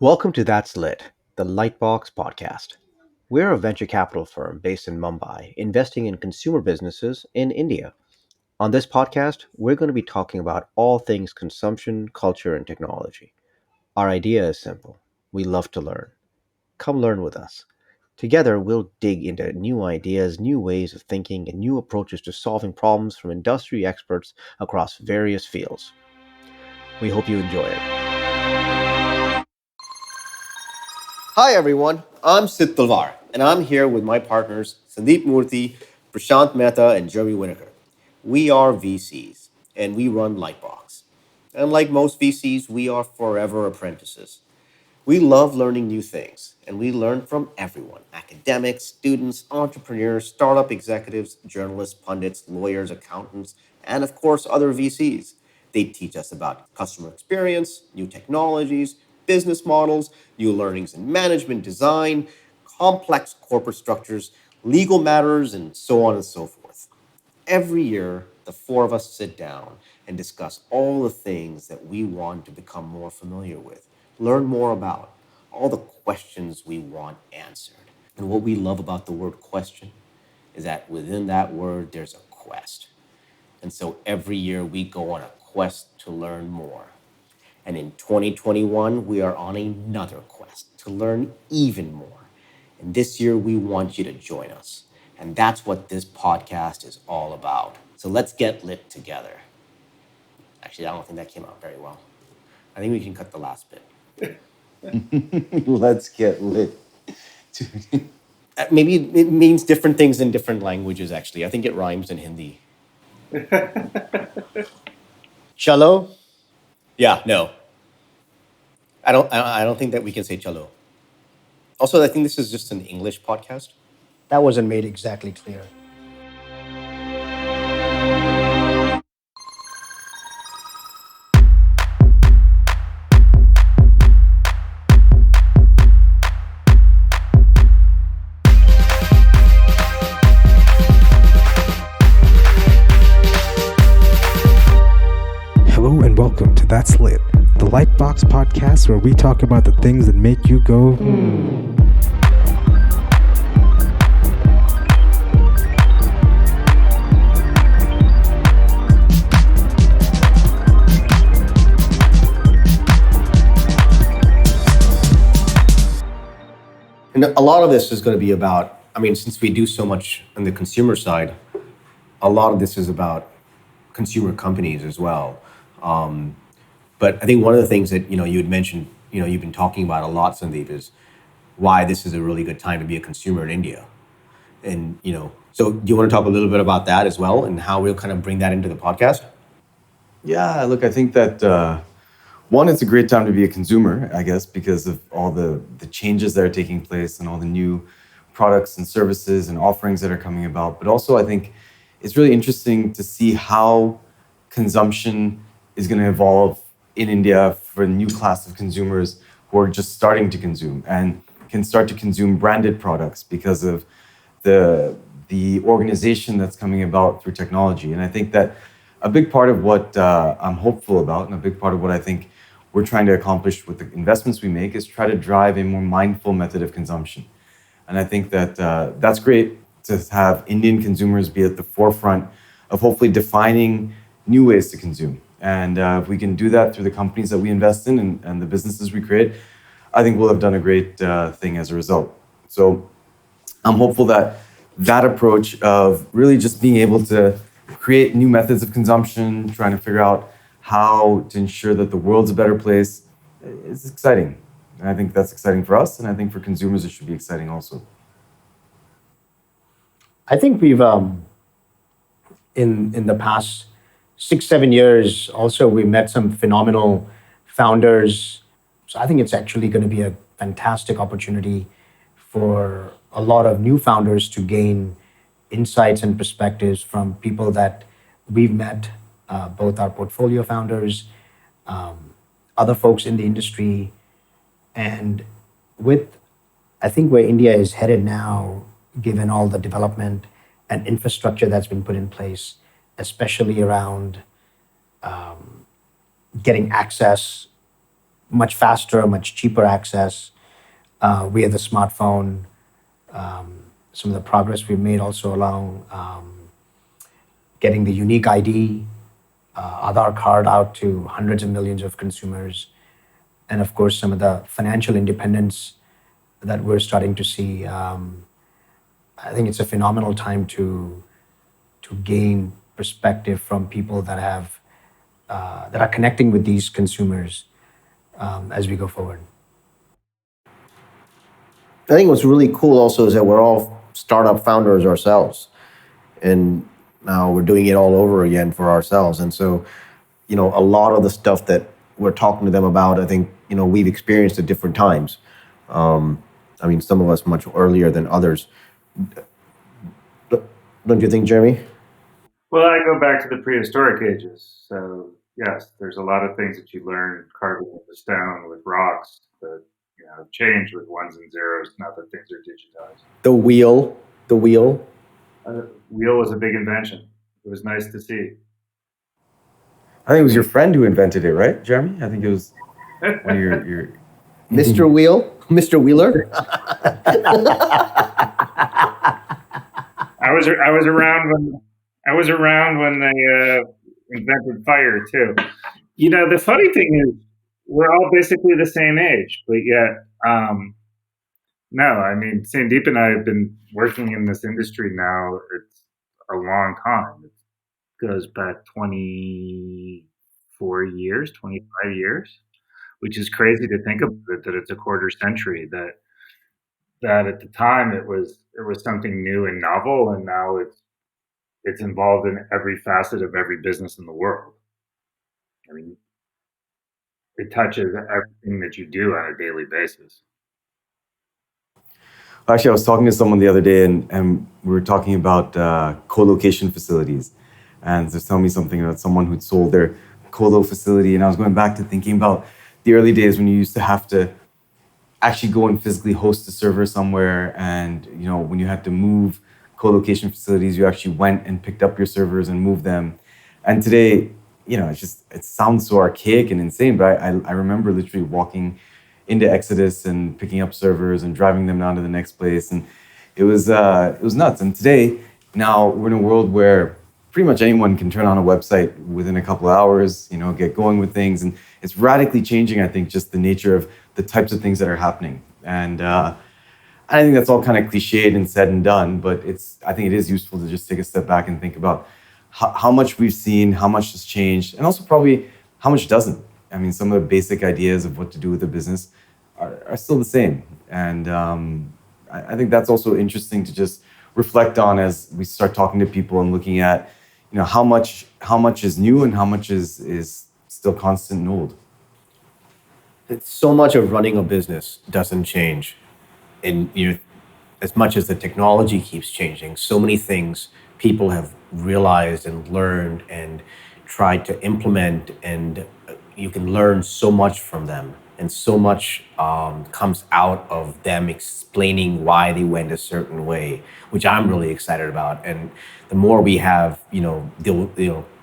Welcome to That's Lit, the Lightbox podcast. We're a venture capital firm based in Mumbai, investing in consumer businesses in India. On this podcast, we're going to be talking about all things consumption, culture, and technology. Our idea is simple. We love to learn. Come learn with us. Together, we'll dig into new ideas, new ways of thinking, and new approaches to solving problems from industry experts across various fields. We hope you enjoy it. Hi everyone, I'm Sid Talwar, and I'm here with my partners Sandeep Murthy, Prashant Mehta, and Jeremy Winokur. We are VCs, and we run Lightbox. And like most VCs, we are forever apprentices. We love learning new things, and we learn from everyone: academics, students, entrepreneurs, startup executives, journalists, pundits, lawyers, accountants, and of course, other VCs. They teach us about customer experience, new technologies, business models, new learnings in management design, complex corporate structures, legal matters, and so on and so forth. Every year, the four of us sit down and discuss all the things that we want to become more familiar with, learn more about, all the questions we want answered. And what we love about the word question is that within that word, there's a quest. And so every year we go on a quest to learn more. And in 2021, we are on another quest to learn even more. And this year, we want you to join us. And that's what this podcast is all about. So let's get lit together. Actually, I don't think that came out very well. I think we can cut the last bit. Let's get lit. Maybe it means different things in different languages, actually. I think it rhymes in Hindi. Chalo? Yeah, no. I don't think that we can say chalo. Also, I think this is just an English podcast. That wasn't made exactly clear. Hello and welcome to That's Lit, the Lightbox podcast where we talk about the things that make you go, And a lot of this is going to be about, since we do so much on the consumer side, a lot of this is about consumer companies as well. But I think one of the things that, you had mentioned, you've been talking about a lot, Sandeep, is why this is a really good time to be a consumer in India. And, so do you want to talk a little bit about that as well and how we'll kind of bring that into the podcast? Yeah, look, I think that one, it's a great time to be a consumer, I guess, because of all the changes that are taking place and all the new products and services and offerings that are coming about. But also, I think it's really interesting to see how consumption is going to evolve in India for a new class of consumers who are just starting to consume and can start to consume branded products because of the organization that's coming about through technology. And I think that a big part of what I'm hopeful about and a big part of what I think we're trying to accomplish with the investments we make is try to drive a more mindful method of consumption. And I think that that's great to have Indian consumers be at the forefront of hopefully defining new ways to consume. And if we can do that through the companies that we invest in and the businesses we create, I think we'll have done a great thing as a result. So I'm hopeful that that approach of really just being able to create new methods of consumption, trying to figure out how to ensure that the world's a better place, is exciting. And I think that's exciting for us, and I think for consumers it should be exciting also. I think we've in the past 6-7 years also we met some phenomenal founders. So I think it's actually going to be a fantastic opportunity for a lot of new founders to gain insights and perspectives from people that we've met, both our portfolio founders, other folks in the industry, and with, I think, where India is headed now, given all the development and infrastructure that's been put in place, especially around getting access much faster, much cheaper access via the smartphone. Some of the progress we've made also along getting the unique ID, Aadhaar card out to hundreds of millions of consumers, and of course some of the financial independence that we're starting to see. I think it's a phenomenal time to gain perspective from people that are connecting with these consumers as we go forward. I think what's really cool also is that we're all startup founders ourselves, and now we're doing it all over again for ourselves. And so, a lot of the stuff that we're talking to them about, I think, we've experienced at different times. I mean, some of us much earlier than others. Don't you think, Jeremy? Well, I go back to the prehistoric ages. So, yes, there's a lot of things that you learn carving with the stone, with rocks, that change with ones and zeros now that things are digitized. The wheel. Wheel was a big invention. It was nice to see. I think it was your friend who invented it, right, Jeremy? I think it was one of your Mr. Wheel? Mr. Wheeler? I was around when they invented fire too. The funny thing is, we're all basically the same age, but yet, no. I mean, Sandeep and I have been working in this industry now. It's a long time. It goes back 24 years, 25 years, which is crazy to think of it, that it's a quarter century. That at the time it was something new and novel, and now it's involved in every facet of every business in the world. I mean, it touches everything that you do on a daily basis. Actually, I was talking to someone the other day, and we were talking about co-location facilities. And they're telling me something about someone who'd sold their colo facility. And I was going back to thinking about the early days when you used to have to actually go and physically host a server somewhere. And, when you had to move co-location facilities, you actually went and picked up your servers and moved them. And today, it sounds so archaic and insane, but I remember literally walking into Exodus and picking up servers and driving them down to the next place. And it was nuts. And today, now we're in a world where pretty much anyone can turn on a website within a couple of hours, get going with things. And it's radically changing, I think, just the nature of the types of things that are happening. And I think that's all kind of cliched and said and done, but I think it is useful to just take a step back and think about how much we've seen, how much has changed, and also probably how much doesn't. I mean, some of the basic ideas of what to do with the business are still the same. And I think that's also interesting to just reflect on as we start talking to people and looking at, how much is new and how much is still constant and old. So much of running a business doesn't change. And as much as the technology keeps changing, so many things people have realized and learned and tried to implement, and you can learn so much from them, and so much comes out of them explaining why they went a certain way, which I'm really excited about. And the more we have,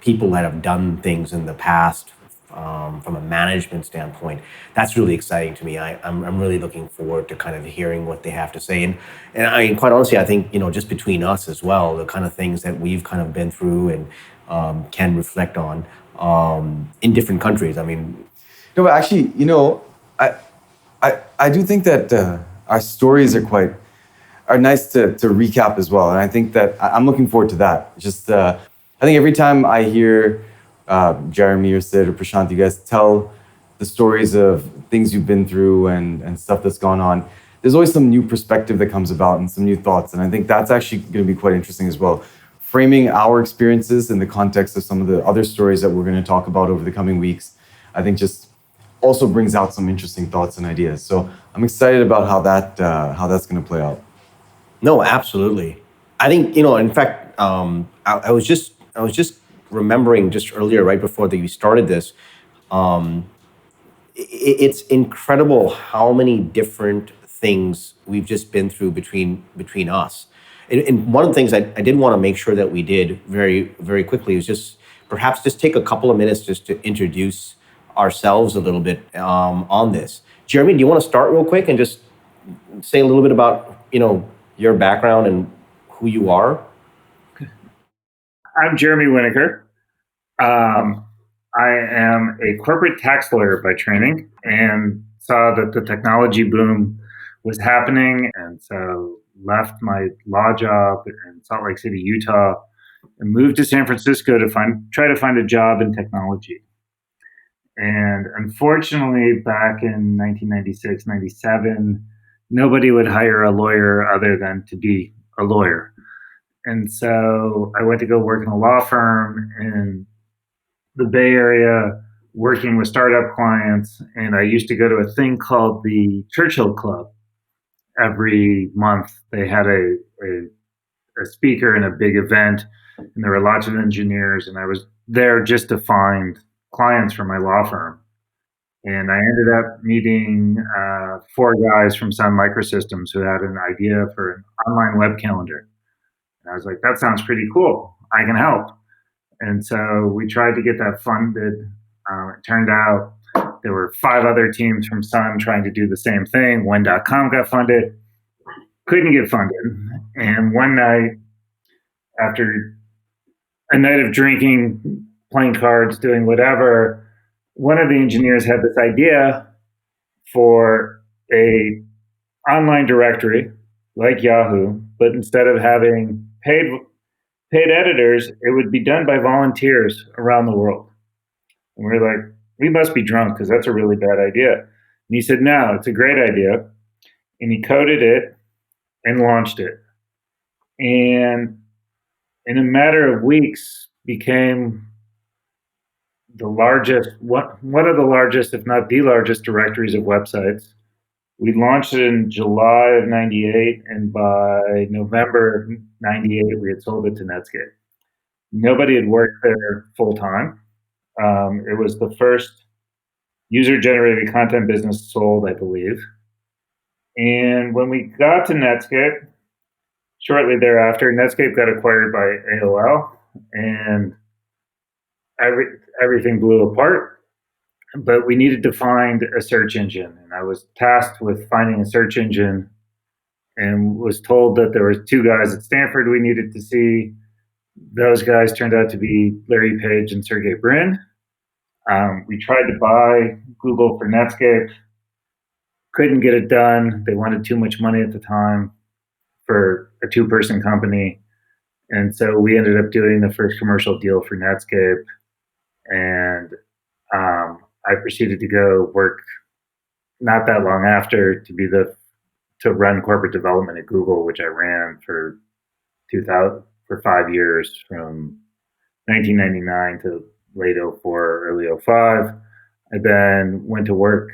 people that have done things in the past from a management standpoint, that's really exciting to me. I'm really looking forward to kind of hearing what they have to say. And I mean, quite honestly, I think, just between us as well, the kind of things that we've kind of been through and can reflect on in different countries. I mean, no, but actually, I do think that our stories are nice to recap as well. And I think that I'm looking forward to that. Just, I think every time I hear Jeremy or Sid or Prashant, you guys tell the stories of things you've been through and stuff that's gone on, there's always some new perspective that comes about and some new thoughts. And I think that's actually going to be quite interesting as well. Framing our experiences in the context of some of the other stories that we're going to talk about over the coming weeks, I think just also brings out some interesting thoughts and ideas. So I'm excited about how that's going to play out. No, absolutely. I think, in fact, I was just remembering just earlier, right before we started this, it's incredible how many different things we've just been through between us. And one of the things I did want to make sure that we did very, very quickly is just perhaps just take a couple of minutes just to introduce ourselves a little bit on this. Jeremy, do you want to start real quick and just say a little bit about your background and who you are? I'm Jeremy Winokur. I am a corporate tax lawyer by training and saw that the technology boom was happening, and so left my law job in Salt Lake City, Utah, and moved to San Francisco to try to find a job in technology. And unfortunately, back in 1996, 97, nobody would hire a lawyer other than to be a lawyer. And so I went to go work in a law firm in the Bay Area, working with startup clients. And I used to go to a thing called the Churchill Club every month. They had a speaker in a big event, and there were lots of engineers. And I was there just to find clients for my law firm. And I ended up meeting 4 guys from Sun Microsystems who had an idea for an online web calendar. And I was like, that sounds pretty cool. I can help. And so we tried to get that funded. It turned out there were 5 other teams from Sun trying to do the same thing. When.com got funded, couldn't get funded. And one night, after a night of drinking, playing cards, doing whatever, one of the engineers had this idea for a online directory like Yahoo, but instead of having paid editors, it would be done by volunteers around the world. And we were like, we must be drunk because that's a really bad idea. And he said, no, it's a great idea. And he coded it and launched it. And in a matter of weeks became the largest, one of the largest, if not the largest directories of websites. We launched it in July of 98, and by November 98, we had sold it to Netscape. Nobody had worked there full time. It was the first user-generated content business sold, I believe. And when we got to Netscape, shortly thereafter, Netscape got acquired by AOL, and everything blew apart. But we needed to find a search engine, and I was tasked with finding a search engine and was told that there were 2 guys at Stanford we needed to see. Those guys turned out to be Larry Page and Sergey Brin. We tried to buy Google for Netscape, couldn't get it done. They wanted too much money at the time for a 2-person company. And so we ended up doing the first commercial deal for Netscape. And I proceeded to go work not that long after to run corporate development at Google, which I ran for 5 years, from 1999 to late 04, early 05. I then went to work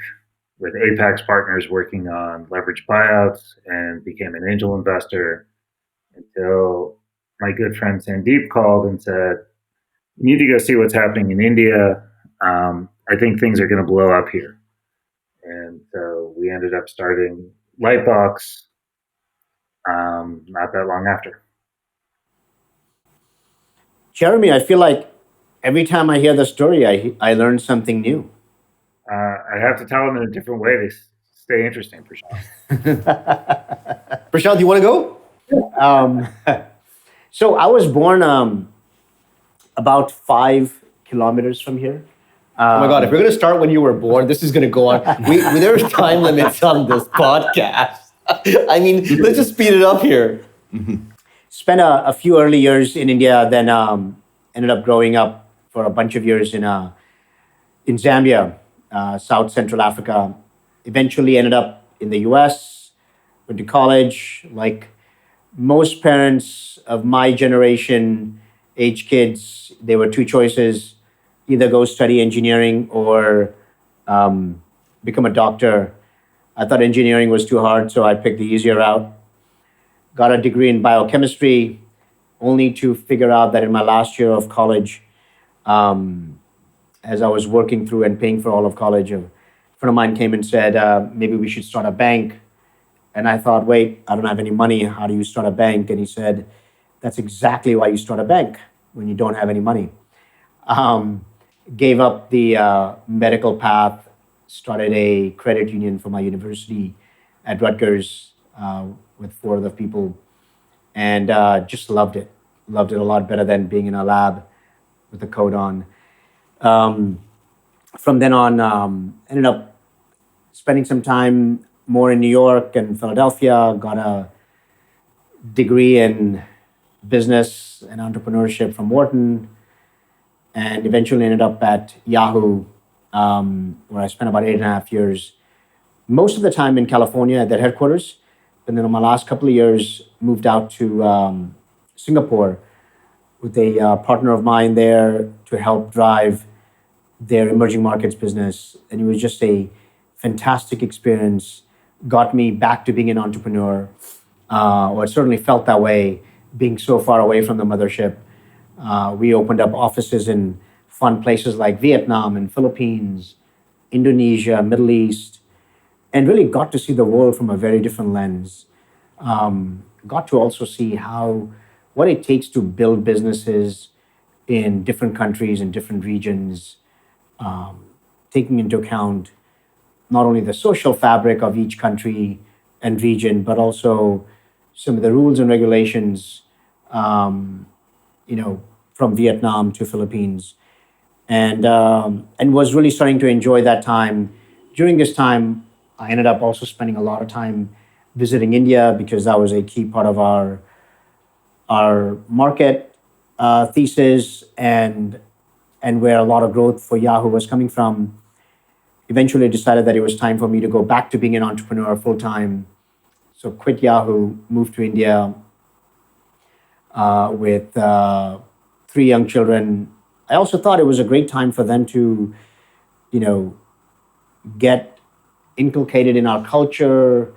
with Apex Partners working on leverage buyouts and became an angel investor until my good friend Sandeep called and said, you need to go see what's happening in India. I think things are going to blow up here. And so we ended up starting Lightbox not that long after. Jeremy, I feel like every time I hear the story, I learn something new. I have to tell them in a different way to stay interesting, Prashant. Prashant, do you want to go? So I was born about 5 kilometers from here. Oh my God, if we're going to start when you were born, this is going to go on. There's time limits on this podcast. I mean, let's just speed it up here. Spent a few early years in India, then ended up growing up for a bunch of years in Zambia, South Central Africa. Eventually ended up in the US, went to college. Like most parents of my generation, age kids, there were 2 choices: either go study engineering or become a doctor. I thought engineering was too hard, so I picked the easier route. Got a degree in biochemistry, only to figure out that in my last year of college, as I was working through and paying for all of college, a friend of mine came and said, maybe we should start a bank. And I thought, wait, I don't have any money. How do you start a bank? And he said, that's exactly why you start a bank, when you don't have any money. gave up the medical path, started a credit union for my university at Rutgers with four other people, and just loved it. Loved it a lot better than being in a lab with the code on. Um, from then on, ended up spending some time more in New York and Philadelphia. Got a degree in business and entrepreneurship from Wharton, and eventually ended up at Yahoo, where I spent about 8.5 years, most of the time in California at their headquarters. And then in my last couple of years, moved out to Singapore with a partner of mine there to help drive their emerging markets business. And it was just a fantastic experience. Got me back to being an entrepreneur, or it certainly felt that way, being so far away from the mothership. We opened up offices in fun places like Vietnam and Philippines, Indonesia, Middle East, and really got to see the world from a very different lens. Got to also see how what it takes to build businesses in different countries and different regions, taking into account not only the social fabric of each country and region, but also some of the rules and regulations, um, from Vietnam to Philippines, and was really starting to enjoy that time. During this time, I ended up also spending a lot of time visiting India because that was a key part of our market thesis and where a lot of growth for Yahoo was coming from. Eventually, decided that it was time for me to go back to being an entrepreneur full time. So quit Yahoo, moved to India with three young children. I also thought it was a great time for them to, you know, get inculcated in our culture,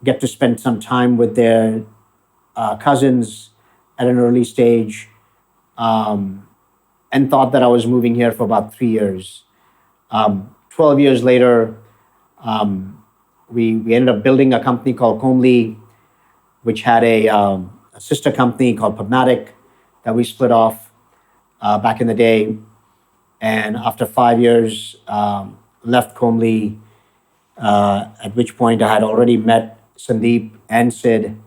get to spend some time with their cousins at an early stage, and thought that I was moving here for about 3 years. 12 years later, we ended up building a company called Comely, which had a sister company called Pubmatic that we split off back in the day. And after 5 years, left Comely, at which point I had already met Sandeep and Sid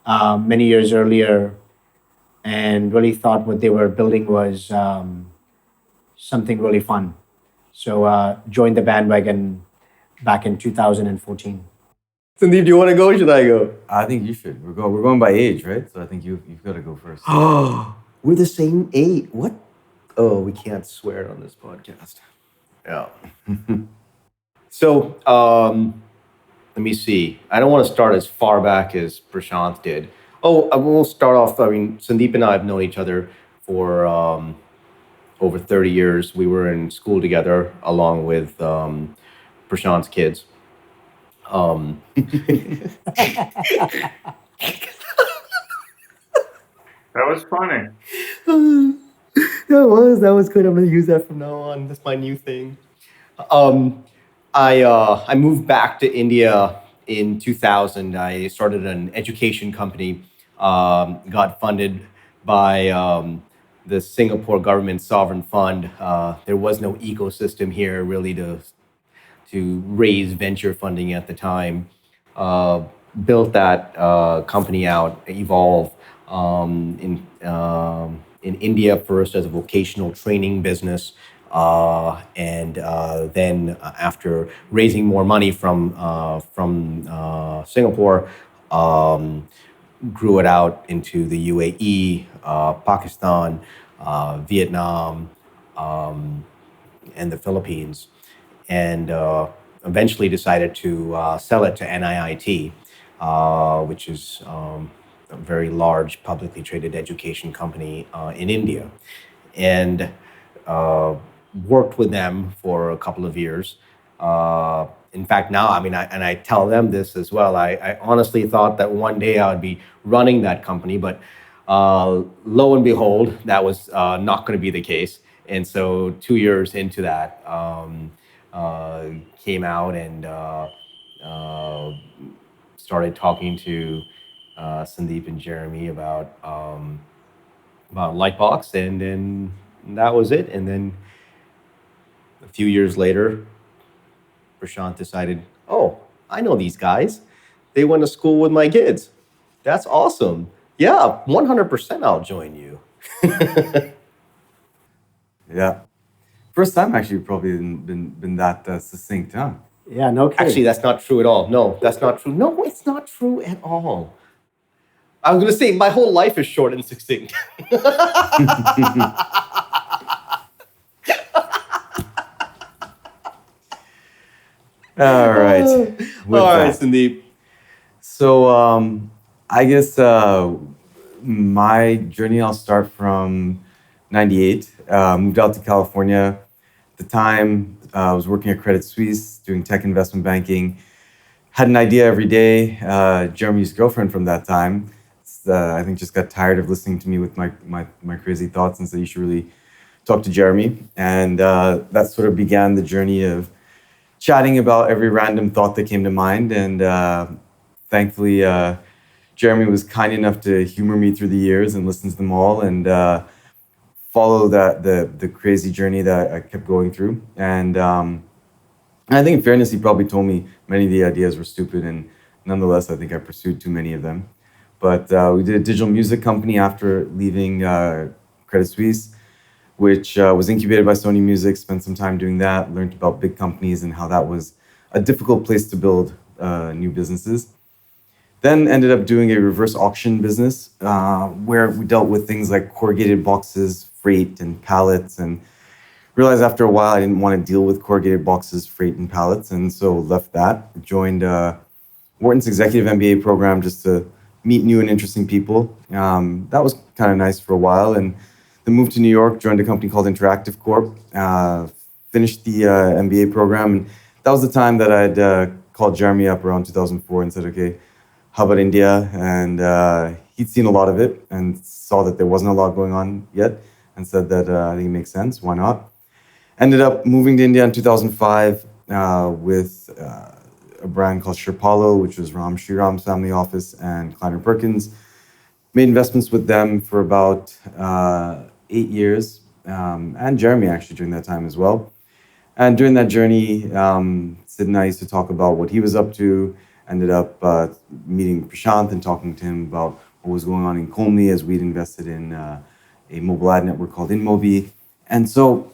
many years earlier, and really thought what they were building was something really fun. So joined the bandwagon back in 2014. Sandeep, do you want to go or should I go? I think you should. We're going by age, right? So I think you've got to go first. Oh, we're the same age. What? Oh, we can't swear on this podcast. Yeah. So, let me see. I don't want to start as far back as Prashant did. Oh, I will start off. I mean, Sandeep and I have known each other for over 30 years. We were in school together along with Prashant's kids. That was funny. That was good. I'm gonna use that from now on. That's my new thing. Um, I moved back to India in 2000. I started an education company. Got funded by the Singapore government sovereign fund. There was no ecosystem here really to raise venture funding at the time. Uh, Built that company out, Evolve, in India first as a vocational training business, and then after raising more money from Singapore, grew it out into the UAE, Pakistan, Vietnam, and the Philippines, and eventually decided to sell it to NIIT, which is a very large publicly traded education company in India, and worked with them for a couple of years. In fact, now, I mean, I tell them this as well. I honestly thought that one day I would be running that company, but lo and behold, that was not going to be the case. And so 2 years into that, came out and started talking to Sandeep and Jeremy about Lightbox, and then that was it. And then A few years later, Prashant decided, oh, I know these guys. They went to school with my kids. That's awesome. Yeah, 100% I'll join you. Yeah. First time actually probably been that succinct, huh? Yeah, no kidding. Actually, that's not true at all. No, that's not true. No, it's not true at all. I was going to say, my whole life is short and succinct. All right. With All right, that. Sandeep. So I guess my journey, I'll start from 98. Moved out to California. At the time, I was working at Credit Suisse doing tech investment banking. Had an idea every day. Jeremy's girlfriend from that time, I think, just got tired of listening to me with my crazy thoughts and said, you should really talk to Jeremy. And that sort of began the journey of chatting about every random thought that came to mind. And thankfully, Jeremy was kind enough to humor me through the years and listen to them all and follow the crazy journey that I kept going through. And I think, in fairness, he probably told me many of the ideas were stupid, and nonetheless, I think I pursued too many of them. But we did a digital music company after leaving Credit Suisse, which was incubated by Sony Music. Spent some time doing that, learned about big companies and how that was a difficult place to build new businesses. Then ended up doing a reverse auction business where we dealt with things like corrugated boxes, freight, and pallets. And realized after a while I didn't want to deal with corrugated boxes, freight, and pallets, and so left that. Joined Wharton's executive MBA program just to meet new and interesting people. That was kind of nice for a while, and then moved to New York, joined a company called Interactive Corp, finished the MBA program, and that was the time that I'd called Jeremy up around 2004 and said, okay, how about India? And he'd seen a lot of it and saw that there wasn't a lot going on yet and said that I think it makes sense, why not? Ended up moving to India in 2005 with a brand called Sherpalo, which was Ram Shriram's family office, and Kleiner Perkins. Made investments with them for about 8 years, and Jeremy actually during that time as well. And during that journey, Sid and I used to talk about what he was up to. Ended up meeting Prashant and talking to him about what was going on in Comly as we'd invested in a mobile ad network called InMobi. And so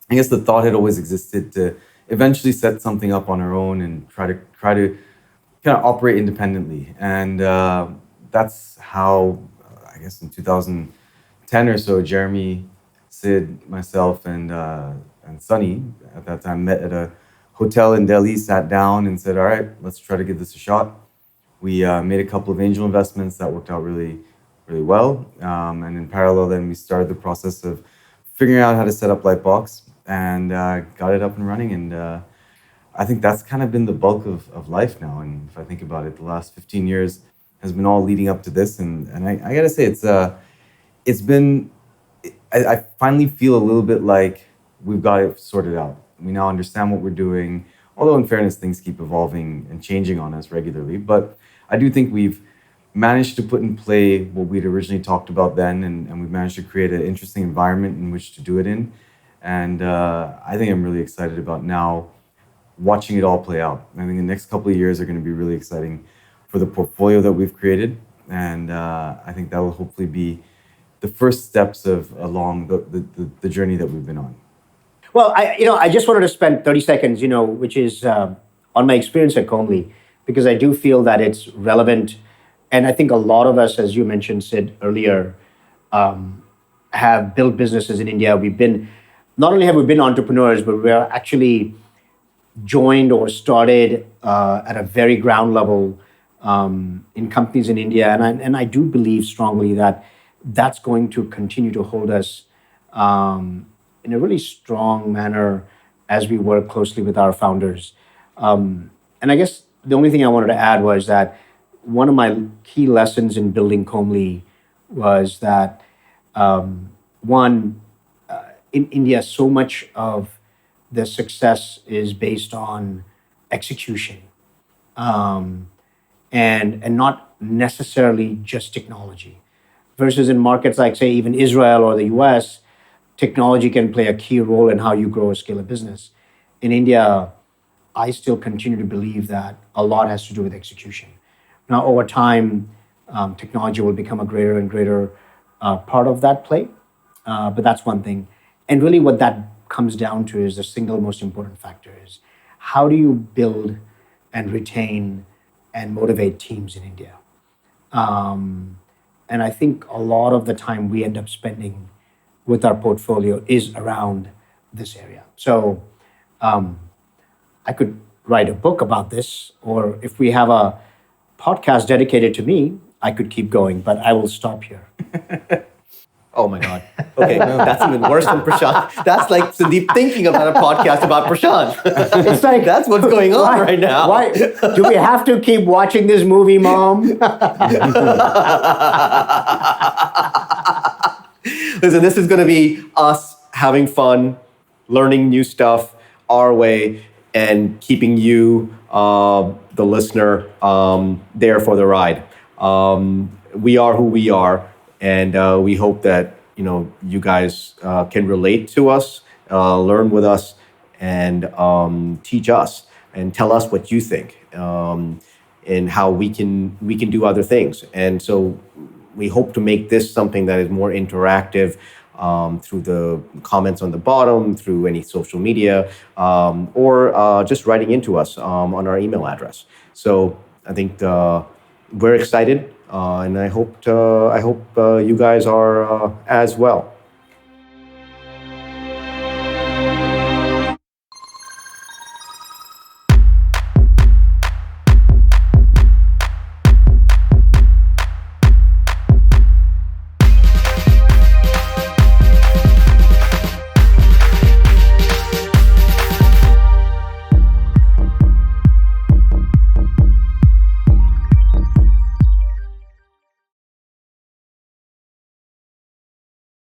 I guess the thought had always existed to eventually set something up on our own and try to kind of operate independently. And that's how, I guess in 2010 or so, Jeremy, Sid, myself, and Sunny at that time met at a hotel in Delhi, sat down and said, all right, let's try to give this a shot. We made a couple of angel investments that worked out really, really well. And in parallel, then we started the process of figuring out how to set up Lightbox and got it up and running. And I think that's kind of been the bulk of life now. And if I think about it, the last 15 years has been all leading up to this. And I got to say, it's been, I finally feel a little bit like we've got it sorted out. We now understand what we're doing, although in fairness, things keep evolving and changing on us regularly. But I do think we've managed to put in play what we'd originally talked about then, and we've managed to create an interesting environment in which to do it in. And I think I'm really excited about now watching it all play out. I think the next couple of years are going to be really exciting for the portfolio that we've created. And I think that will hopefully be the first steps along the journey that we've been on. Well, I just wanted to spend 30 seconds, which is on my experience at Comly, because I do feel that it's relevant. And I think a lot of us, as you mentioned, Sid, earlier, have built businesses in India. Not only have we been entrepreneurs, but we're actually joined or started at a very ground level in companies in India. And I do believe strongly that that's going to continue to hold us in a really strong manner as we work closely with our founders. And I guess the only thing I wanted to add was that one of my key lessons in building Comly was that one, in India, so much of the success is based on execution, and not necessarily just technology. Versus in markets like, say, even Israel or the US, technology can play a key role in how you grow or scale a business. In India, I still continue to believe that a lot has to do with execution. Now, over time, technology will become a greater and greater part of that play, but that's one thing. And really, what that comes down to is the single most important factor is how do you build and retain and motivate teams in India? And I think a lot of the time we end up spending with our portfolio is around this area. So I could write a book about this, or if we have a podcast dedicated to me, I could keep going, but I will stop here. Oh my God. Okay, that's even worse than Prashant. That's like Sandeep thinking about a podcast about Prashant. It's like, That's what's going on right now. Why do we have to keep watching this movie, Mom? Listen, this is going to be us having fun, learning new stuff our way, and keeping you, the listener, there for the ride. We are who we are, and we hope that you guys can relate to us, learn with us, and teach us, and tell us what you think, and how we can do other things. And so we hope to make this something that is more interactive, through the comments on the bottom, through any social media, or just writing into us on our email address. So I think we're excited, and I hope you guys are as well.